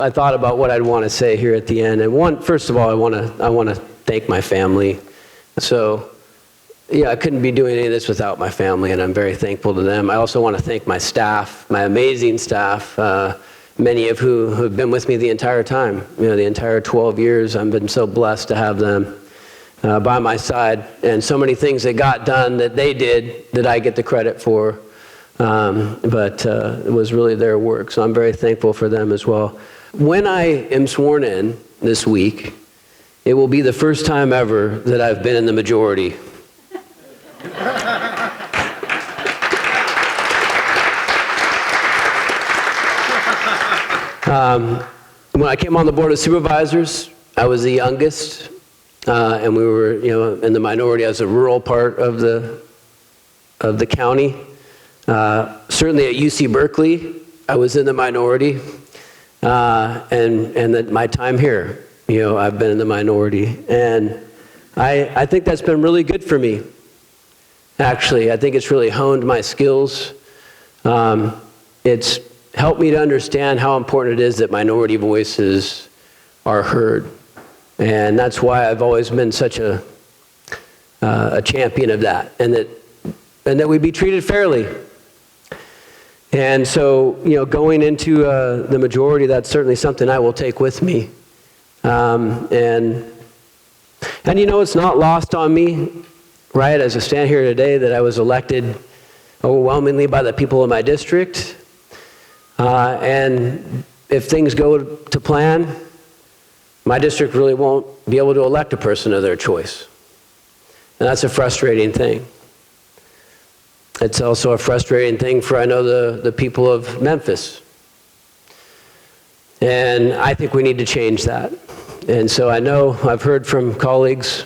I thought about what I'd want to say here at the end. And first of all, I want to thank my family. So, yeah, I couldn't be doing any of this without my family, and I'm very thankful to them. I also want to thank my staff, my amazing staff, many of who have been with me the entire time. The entire 12 years, I've been so blessed to have them by my side. And so many things that got done that they did that I get the credit for. But it was really their work, so I'm very thankful for them as well. When I am sworn in this week, it will be the first time ever that I've been in the majority. When I came on the Board of Supervisors, I was the youngest, and we were, in the minority as a rural part of the county. Certainly at UC Berkeley, I was in the minority, and my time here, I've been in the minority, and I think that's been really good for me. Actually, I think it's really honed my skills. It's helped me to understand how important it is that minority voices are heard, and that's why I've always been such a champion of that, and that we be treated fairly. And so, going into the majority, that's certainly something I will take with me. And it's not lost on me, right, as I stand here today, that I was elected overwhelmingly by the people of my district. And if things go to plan, my district really won't be able to elect a person of their choice. And that's a frustrating thing. It's also a frustrating thing for, I know, the people of Memphis. And I think we need to change that. And so I know I've heard from colleagues,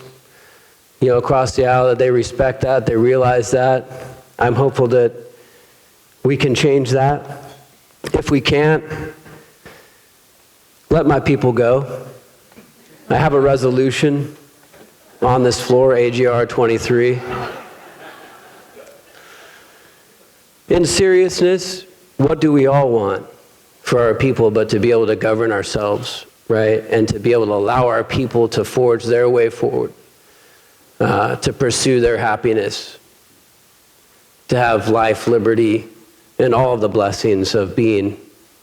across the aisle that they respect that, they realize that. I'm hopeful that we can change that. If we can't, let my people go. I have a resolution on this floor, AGR 23. In seriousness, what do we all want for our people but to be able to govern ourselves, right? And to be able to allow our people to forge their way forward, to pursue their happiness, to have life, liberty, and all of the blessings of being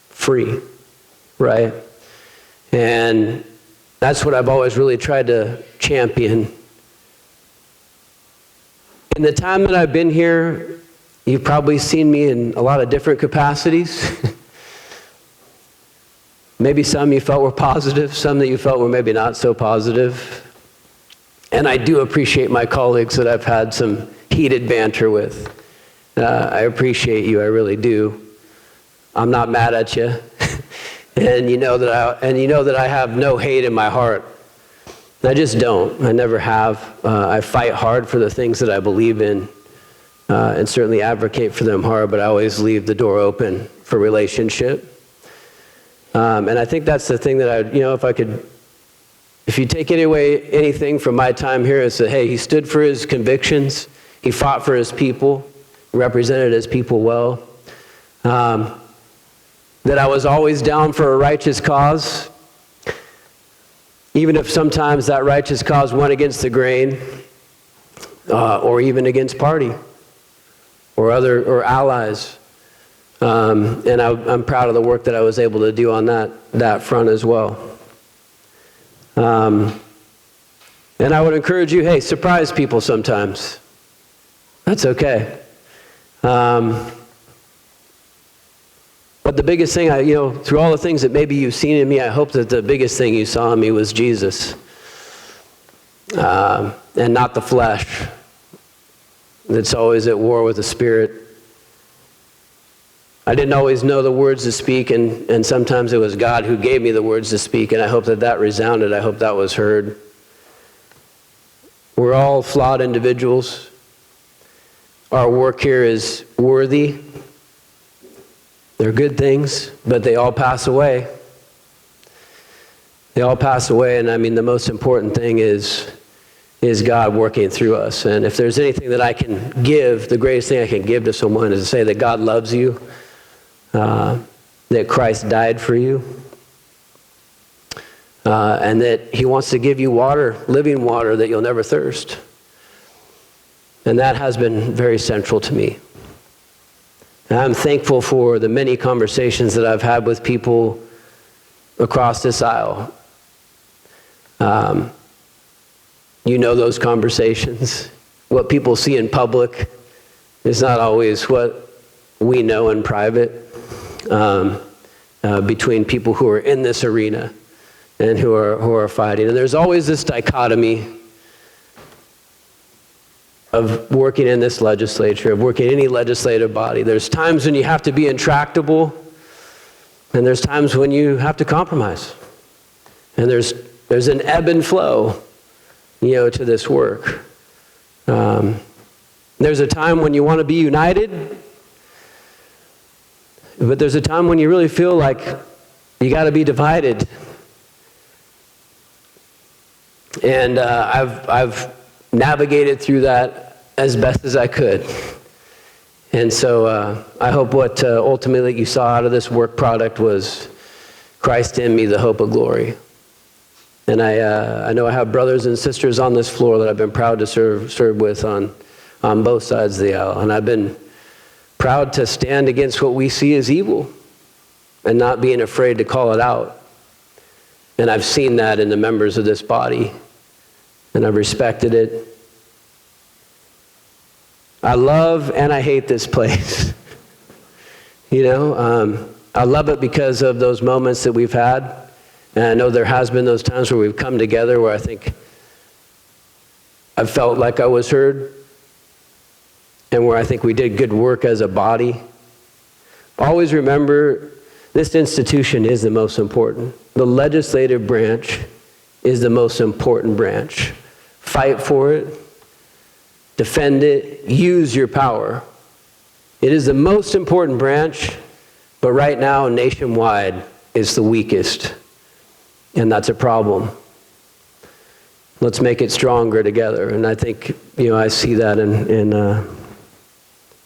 free, right? And that's what I've always really tried to champion. In the time that I've been here, you've probably seen me in a lot of different capacities. Maybe some you felt were positive, some that you felt were maybe not so positive. And I do appreciate my colleagues that I've had some heated banter with. I appreciate you, I really do. I'm not mad at you. and you know that I have no hate in my heart. I just don't. I never have. I fight hard for the things that I believe in. And certainly advocate for them hard, but I always leave the door open for relationship. And I think that's the thing that if you take anything from my time here, it's that, hey, he stood for his convictions, he fought for his people, represented his people well, that I was always down for a righteous cause, even if sometimes that righteous cause went against the grain, or even against party. Or allies, and I'm proud of the work that I was able to do on that front as well. And I would encourage you, hey, surprise people sometimes. That's okay. But the biggest thing, through all the things that maybe you've seen in me, I hope that the biggest thing you saw in me was Jesus, and not the flesh. That's always at war with the Spirit. I didn't always know the words to speak, and sometimes it was God who gave me the words to speak, and I hope that resounded. I hope that was heard. We're all flawed individuals. Our work here is worthy. They're good things, but they all pass away. They all pass away, and the most important thing is God working through us. And if there's anything that I can give, the greatest thing I can give to someone is to say that God loves you, that Christ died for you, and that he wants to give you water, living water, that you'll never thirst. And that has been very central to me. And I'm thankful for the many conversations that I've had with people across this aisle. You know those conversations. What people see in public is not always what we know in private, between people who are in this arena and who are fighting. And there's always this dichotomy of working in this legislature, of working in any legislative body. There's times when you have to be intractable, and there's times when you have to compromise. And there's an ebb and flow, to this work. There's a time when you want to be united, but there's a time when you really feel like you got to be divided. And I've navigated through that as best as I could. And so I hope what ultimately you saw out of this work product was Christ in me, the hope of glory. And I know I have brothers and sisters on this floor that I've been proud to serve with on both sides of the aisle. And I've been proud to stand against what we see as evil and not being afraid to call it out. And I've seen that in the members of this body, and I've respected it. I love and I hate this place. I love it because of those moments that we've had. And I know there has been those times where we've come together where I think I've felt like I was heard, and where I think we did good work as a body. Always remember, this institution is the most important. The legislative branch is the most important branch. Fight for it, defend it, use your power. It is the most important branch, but right now, nationwide, it's the weakest. And that's a problem. Let's make it stronger together. And I think, I see that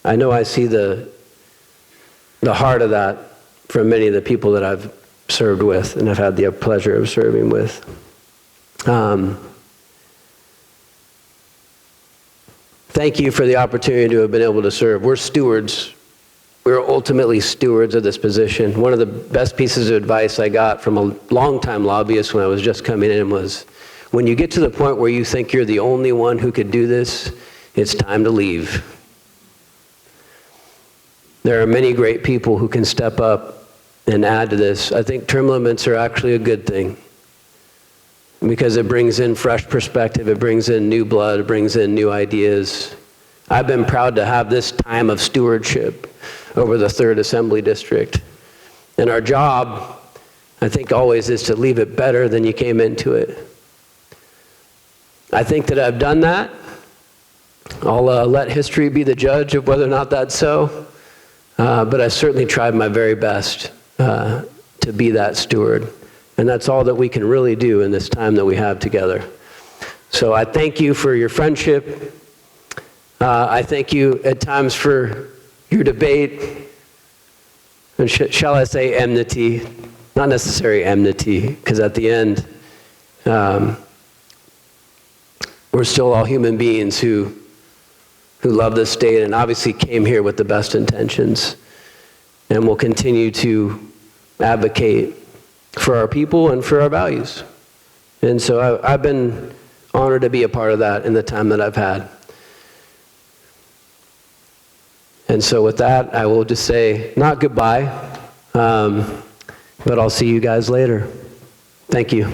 I know I see the heart of that from many of the people that I've served with and have had the pleasure of serving with. Thank you for the opportunity to have been able to serve. We're stewards. We're ultimately stewards of this position. One of the best pieces of advice I got from a longtime lobbyist when I was just coming in was, when you get to the point where you think you're the only one who could do this, it's time to leave. There are many great people who can step up and add to this. I think term limits are actually a good thing because it brings in fresh perspective, it brings in new blood, it brings in new ideas. I've been proud to have this time of stewardship over the 3rd Assembly District. And our job, I think, always is to leave it better than you came into it. I think that I've done that. I'll let history be the judge of whether or not that's so. But I certainly tried my very best to be that steward. And that's all that we can really do in this time that we have together. So I thank you for your friendship. I thank you at times for your debate, and shall I say enmity, not necessarily enmity, because at the end, we're still all human beings who love this state and obviously came here with the best intentions, and will continue to advocate for our people and for our values. And so I've been honored to be a part of that in the time that I've had. And so with that, I will just say, not goodbye, but I'll see you guys later. Thank you.